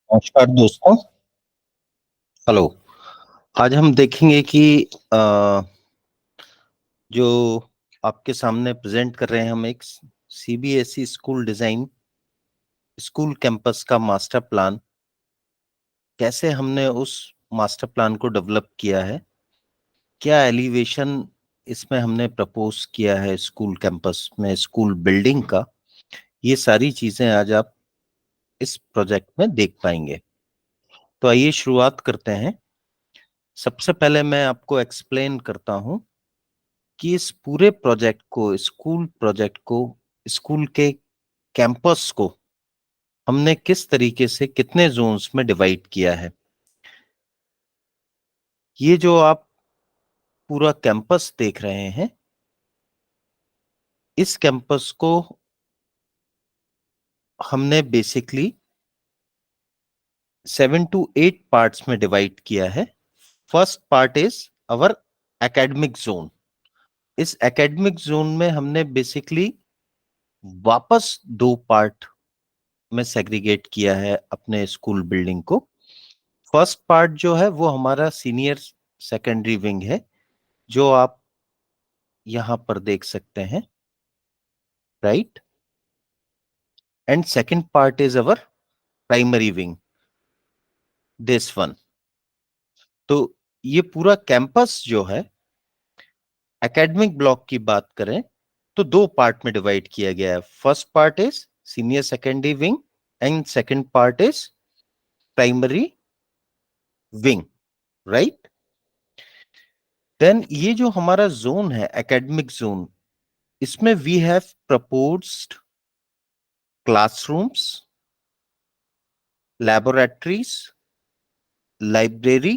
नमस्कार दोस्तों। हेलो। आज हम देखेंगे कि अ, जो आपके सामने प्रेजेंट कर रहे हैं हम एक CBSE school design school campus का मास्टर प्लान। कैसे हमने उस मास्टर प्लान को डेवलप किया है, क्या एलिवेशन इसमें हमने प्रपोज किया है स्कूल कैंपस में, स्कूल बिल्डिंग का, ये सारी चीजें आज आप इस प्रोजेक्ट में देख पाएंगे। तो आइए शुरुआत करते हैं। सबसे पहले मैं आपको एक्सप्लेन करता हूं कि इस पूरे प्रोजेक्ट को, स्कूल प्रोजेक्ट को, स्कूल के कैंपस को हमने किस तरीके से कितने जोन्स में डिवाइड किया है। ये जो आप पूरा कैंपस देख रहे हैं, इस कैंपस को हमने बेसिकली 7 to 8 पार्ट्स में डिवाइड किया है। First part is our academic zone. इस एकेडमिक जोन में हमने बेसिकली वापस दो पार्ट में सेग्रीगेट किया है अपने स्कूल बिल्डिंग को। फर्स्ट पार्ट जो है वो हमारा सीनियर सेकेंडरी विंग है, जो आप यहां पर देख सकते हैं, right. And second part is our primary wing, this one. तो ये पूरा कैंपस जो है, एकेडमिक ब्लॉक की बात करें तो दो पार्ट में डिवाइड किया गया है। First part is senior secondary wing and second part is primary wing, right. Then ये जो हमारा जोन है एकेडमिक जोन, इसमें we have proposed classrooms, laboratories, library,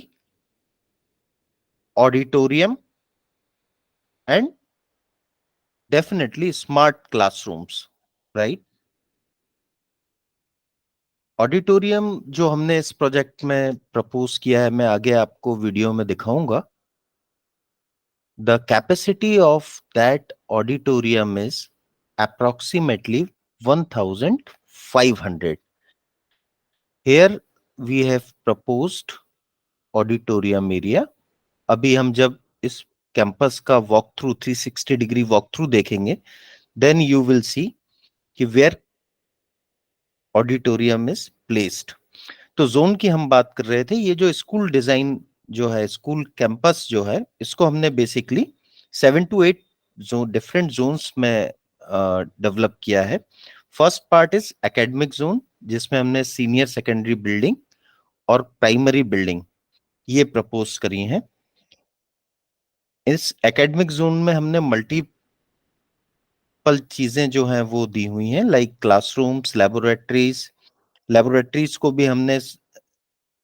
auditorium and definitely smart classrooms, right. Auditorium जो हमने इस प्रोजेक्ट में propose किया है, मैं आगे आपको वीडियो में दिखाऊंगा। The capacity of that auditorium is approximately 1500. Here we have proposed auditorium area. अभी हम जब इस कैंपस का walk through 360 degree walk through देखेंगे, देन यू विल सी कि वेयर ऑडिटोरियम इज प्लेस्ड। तो जोन की हम बात कर रहे थे। ये जो स्कूल डिजाइन जो है, स्कूल कैंपस जो है, इसको हमने बेसिकली 7 to 8 डिफरेंट जोन्स में डेवलप किया है। First part is academic zone, जिसमें हमने सीनियर सेकेंडरी बिल्डिंग और प्राइमरी बिल्डिंग ये प्रपोज करी हैं। इस एकेडमिक जोन में हमने मल्टीपल चीजें जो हैं वो दी हुई हैं, लाइक क्लासरूम्स, लेबोरेटरीज को भी हमने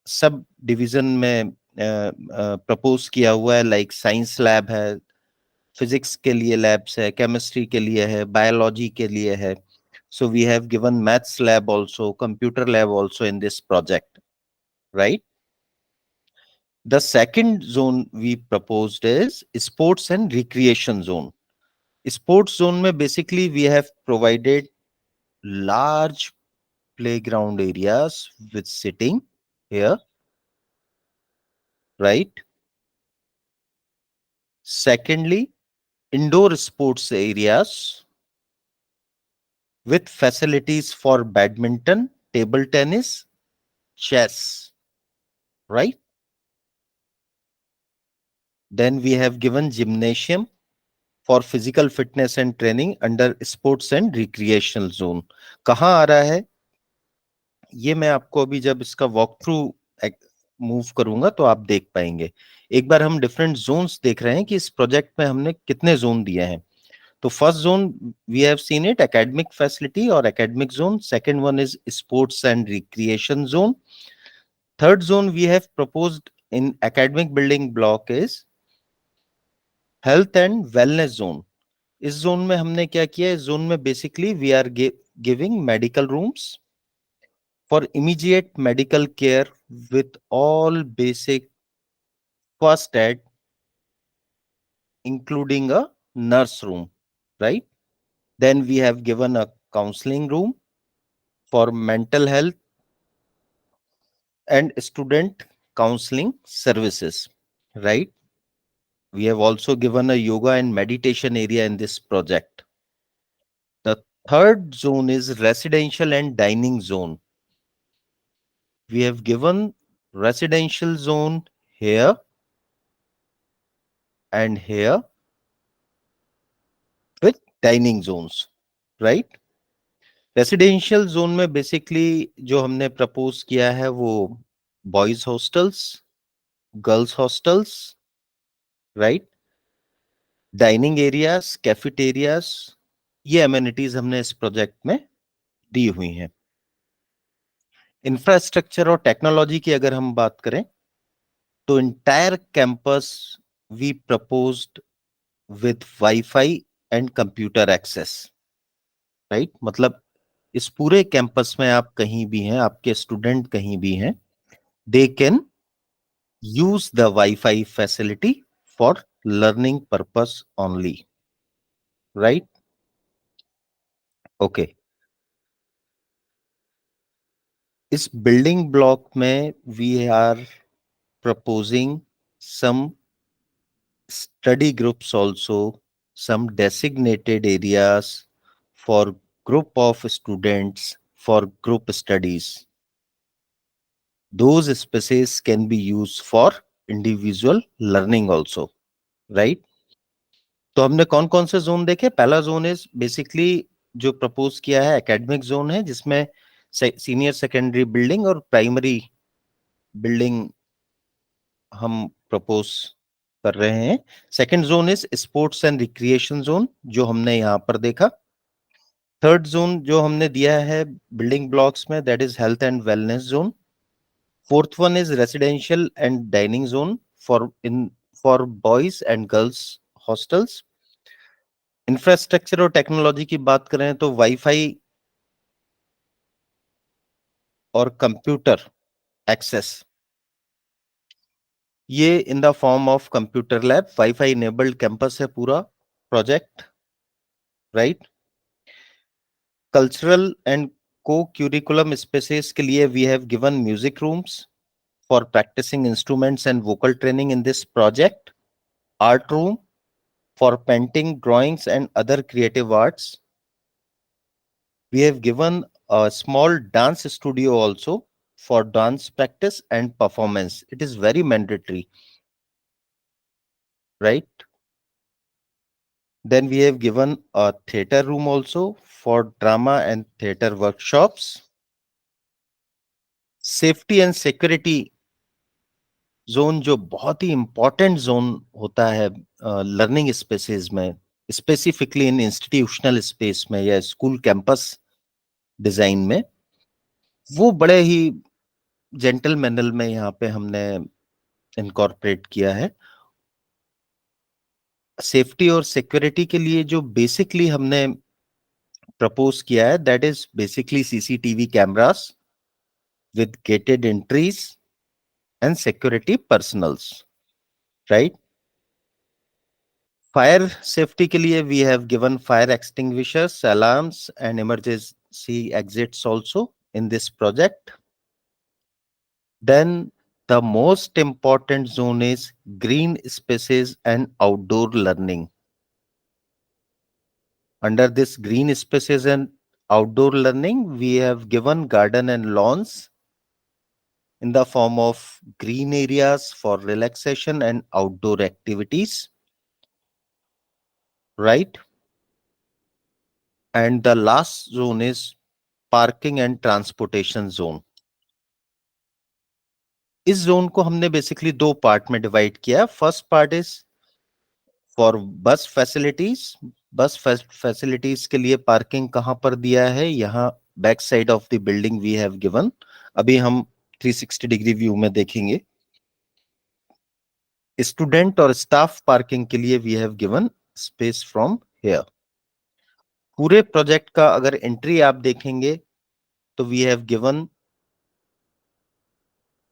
सब डिवीजन में प्रपोज किया हुआ है। लाइक साइंस लैब है, फिजिक्स के लिए लैब्स है, केमिस्ट्री के लिए है, बायोलॉजी के लिए है। So we have given maths lab also, computer lab also in this project, right. The second zone we proposed is sports and recreation zone. Sports zone में basically we have provided large playground areas with sitting here, right? Secondly, indoor sports areas with facilities for badminton, table tennis, chess, right? Then we have given gymnasium for physical fitness and training under sports and recreational zone. कहाँ आ रहा है ये मैं आपको अभी जब इसका walk through move करूंगा तो आप देख पाएंगे। एक बार हम डिफरेंट जोन्स देख रहे हैं कि इस प्रोजेक्ट में हमने कितने जोन दिए हैं। तो first zone we have seen it, academic facility और academic zone. Second one is sports and recreation zone. Third zone we have proposed in academic building block is health and wellness zone. इस zone में हमने क्या किया, इस zone में basically we are giving medical rooms for immediate medical care with all basic first aid, including a nurse room, right? Then we have given a counseling room for mental health and student counseling services, right? We have also given a yoga and meditation area in this project. The third zone is residential and dining zone. We have given residential zone here and here with dining zones, right? Residential zone में basically जो हमने propose किया है वो boys hostels, girls hostels, right, dining areas, cafeterias, ये amenities हमने इस project में दी हुई हैं। इंफ्रास्ट्रक्चर और टेक्नोलॉजी की अगर हम बात करें तो entire campus we proposed with wifi and computer access, right. मतलब इस पूरे कैंपस में आप कहीं भी हैं, आपके स्टूडेंट कहीं भी हैं, they can use the Wi-Fi facility for learning purpose only, right? Okay. इस बिल्डिंग ब्लॉक में we are proposing some study groups also, some designated areas for group of students for group studies. Those spaces can be used for individual learning also, right? तो हमने कौन कौन से zone देखे? पहला zone is basically जो propose किया है एकेडमिक जोन है, जिसमें सीनियर सेकेंडरी बिल्डिंग और प्राइमरी बिल्डिंग हम प्रपोज कर रहे हैं। Second zone is sports and recreation zone, जो हमने यहाँ पर देखा। थर्ड जोन जो हमने दिया है बिल्डिंग ब्लॉक्स में, that is health and wellness zone. Fourth one is residential and dining zone for boys and girls hostels. Infrastructure और टेक्नोलॉजी की बात करें तो वाईफाई और कंप्यूटर एक्सेस, ये in the form of computer lab, wifi enabled campus है पूरा project, right. Cultural and co curriculum spaces के लिए we have given music rooms for practising instruments and vocal training in this project, art room for painting, drawings and other creative arts. We have given a small dance studio also for dance practice and performance. It is very mandatory, right? Then we have given a theater room also for drama and theater workshops. Safety and security zone, जो बहुत ही important zone होता है learning spaces में, specifically in institutional space में या school campus design में, वो बड़े ही जेंटल मैनर में यहाँ पे हमने इनकॉर्पोरेट किया है। सेफ्टी और सिक्योरिटी के लिए जो बेसिकली हमने प्रपोज किया है, that is basically CCTV cameras with gated entries and security personnels, right. Fire safety के लिए we have given fire extinguishers, alarms and emergency exits also in this project. Then the most important zone is green spaces and outdoor learning. Under this green spaces and outdoor learning, we have given garden and lawns in the form of green areas for relaxation and outdoor activities, right? And the last zone is parking and transportation zone. इस zone को हमने basically दो part में divide किया। First part is for bus facilities. Bus facilities के लिए parking कहां पर दिया है? यहाँ back side of the building we have given. अभी हम 360 डिग्री व्यू में देखेंगे। स्टूडेंट और स्टाफ पार्किंग के लिए we have given space from here. पूरे प्रोजेक्ट का अगर एंट्री आप देखेंगे तो we have given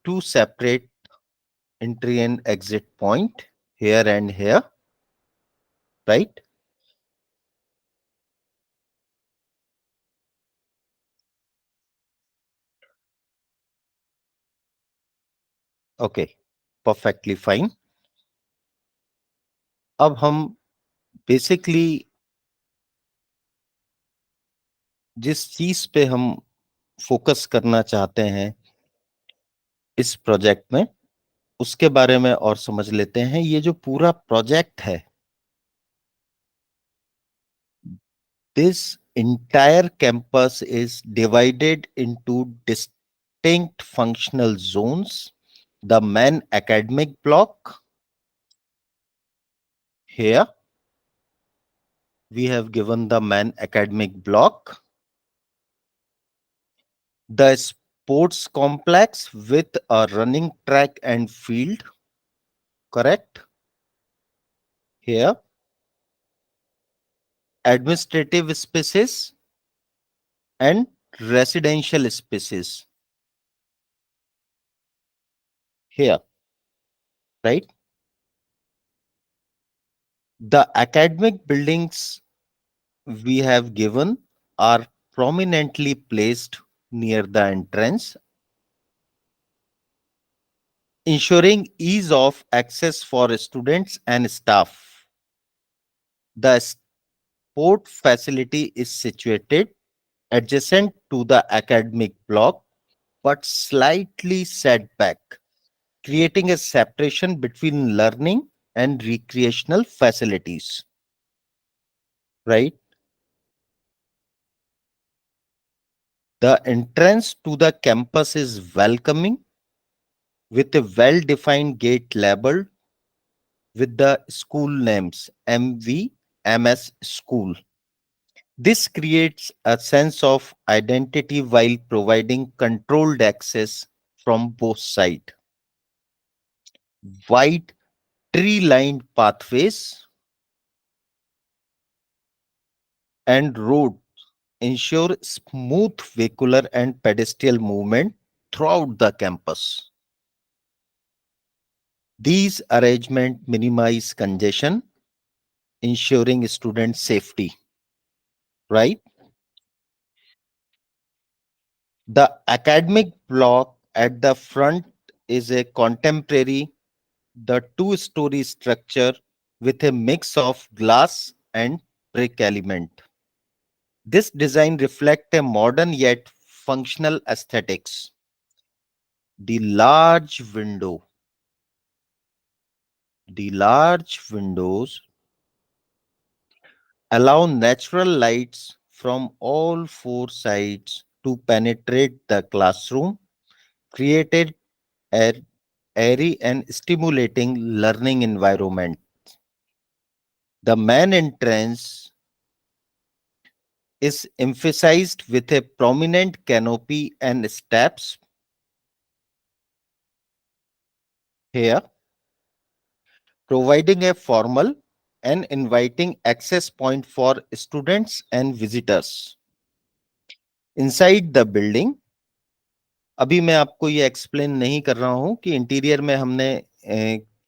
two separate entry and exit point, here and here, right. Okay, perfectly fine. अब हम बेसिकली जिस चीज पे हम फोकस करना चाहते हैं इस प्रोजेक्ट में, उसके बारे में और समझ लेते हैं। ये जो पूरा प्रोजेक्ट है, this entire campus is divided into distinct functional zones. The main academic block, here we have given the main academic block. The sports complex with a running track and field, correct? Here, administrative spaces and residential spaces, here, right? The academic buildings we have given are prominently placed near the entrance, ensuring ease of access for students and staff. The sport facility is situated adjacent to the academic block but slightly set back, creating a separation between learning and recreational facilities. Right? The entrance to the campus is welcoming with a well defined gate labeled with the school names MV, MS School. This creates a sense of identity while providing controlled access from both sides. Wide tree lined pathways and roads ensure smooth vehicular and pedestrian movement throughout the campus. These arrangements minimize congestion, ensuring student safety, right? The academic block at the front is a contemporary, the two-story structure with a mix of glass and brick element. This design reflects a modern yet functional aesthetics. The large window, the large windows allow natural lights from all four sides to penetrate the classroom, created an airy and stimulating learning environment. The main entrance is emphasized with a prominent canopy and steps here, providing a formal and inviting access point for students and visitors. Inside the building, अभी मैं आपको ये explain नहीं कर रहा हूं कि interior में हमने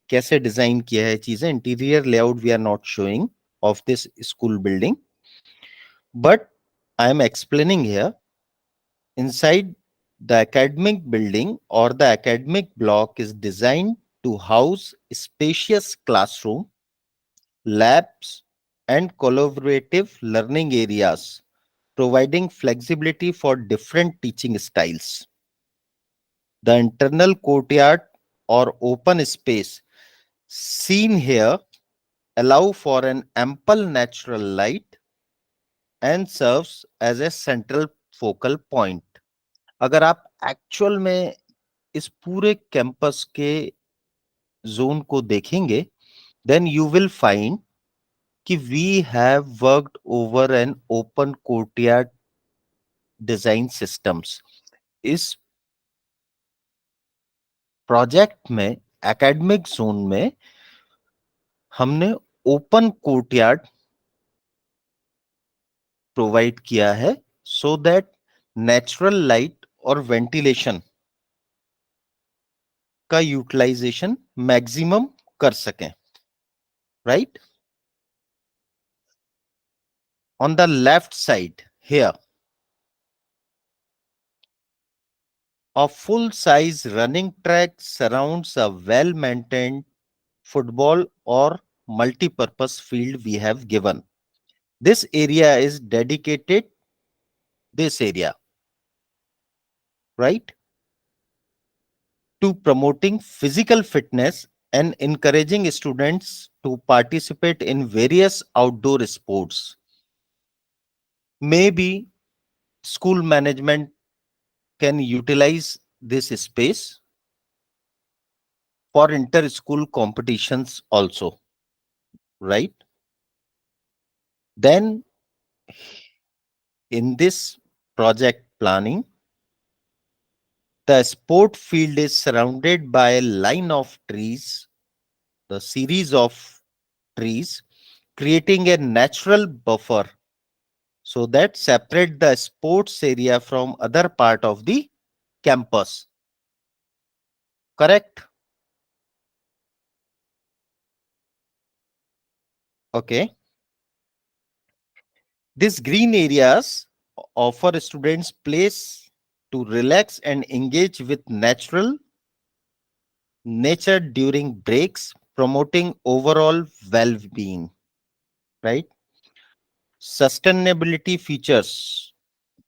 कैसे डिजाइन किया है चीजें. Interior layout we are not showing of this school building, but I am explaining here. Inside, the academic building or the academic block is designed to house spacious classroom, labs, and collaborative learning areas, providing flexibility for different teaching styles. The internal courtyard or open space seen here allow for an ample natural light and serves as a central focal point. अगर आप actual में इस पूरे campus के zone को देखेंगे, then you will find कि we have worked over an open courtyard design systems. इस प्रोजेक्ट में एकेडमिक जोन में हमने ओपन कोर्टयार्ड प्रोवाइड किया है सो दैट नेचुरल लाइट और वेंटिलेशन का यूटिलाइजेशन मैक्सिमम कर सकें. Right? On the left side here, A full-size running track surrounds a well-maintained football or multi-purpose field we have given. This area is dedicated, this area, right, to promoting physical fitness and encouraging students to participate in various outdoor sports. Maybe school management can utilize this space for inter-school competitions also, right? Then in this project planning, the sport field is surrounded by a line of trees, the series of trees, creating a natural buffer so that separate the sports area from other part of the campus. Correct? Okay. These green areas offer students place to relax and engage with natural nature during breaks, promoting overall well-being, right? Sustainability features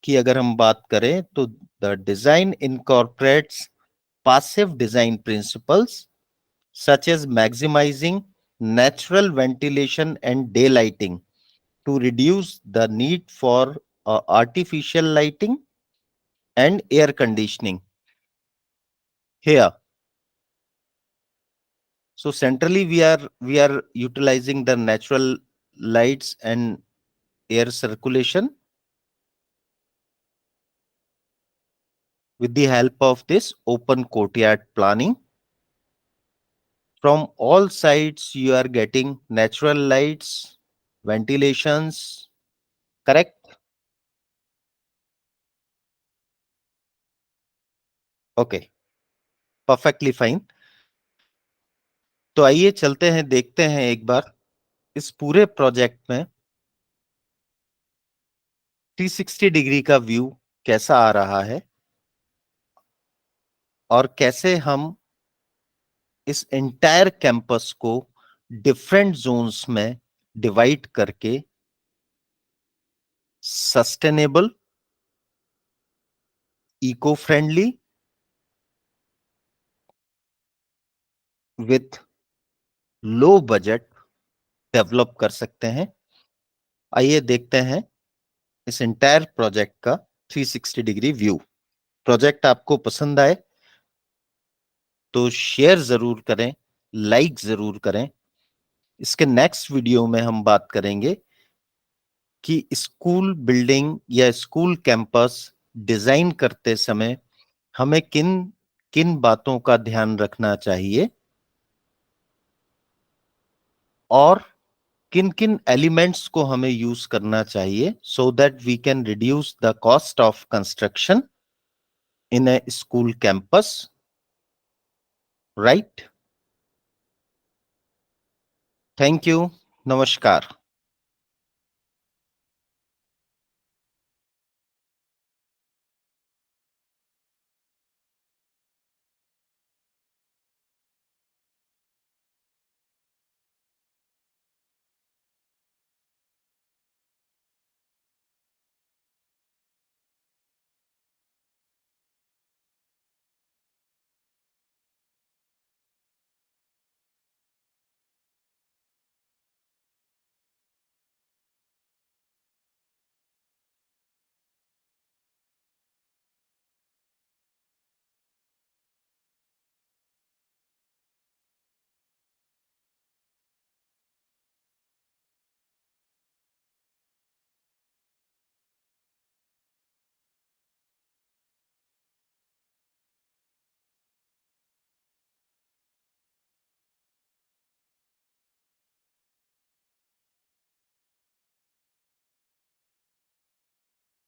की अगर हम बात करें तो the design incorporates passive design principles such as maximizing natural ventilation and daylighting to reduce the need for artificial lighting and air conditioning here. So centrally we are utilizing the natural lights and air circulation with the help of this open courtyard planning. From all sides you are getting natural lights, ventilations, correct? Okay, perfectly fine. तो आइए चलते हैं, देखते हैं एक बार इस पूरे project में 360 डिग्री का व्यू कैसा आ रहा है और कैसे हम इस एंटायर कैंपस को डिफरेंट जोन्स में डिवाइड करके sustainable, eco friendly with low budget develop कर सकते हैं। आइए देखते हैं इस एंटायर प्रोजेक्ट का 360 डिग्री व्यू। प्रोजेक्ट आपको पसंद आए तो शेयर जरूर करें, लाइक जरूर करें। इसके नेक्स्ट वीडियो में हम बात करेंगे कि स्कूल बिल्डिंग या स्कूल कैंपस डिजाइन करते समय हमें किन किन बातों का ध्यान रखना चाहिए और किन किन एलिमेंट्स को हमें यूज करना चाहिए so that we can reduce the cost of construction in a school campus, right? Thank you, नमस्कार।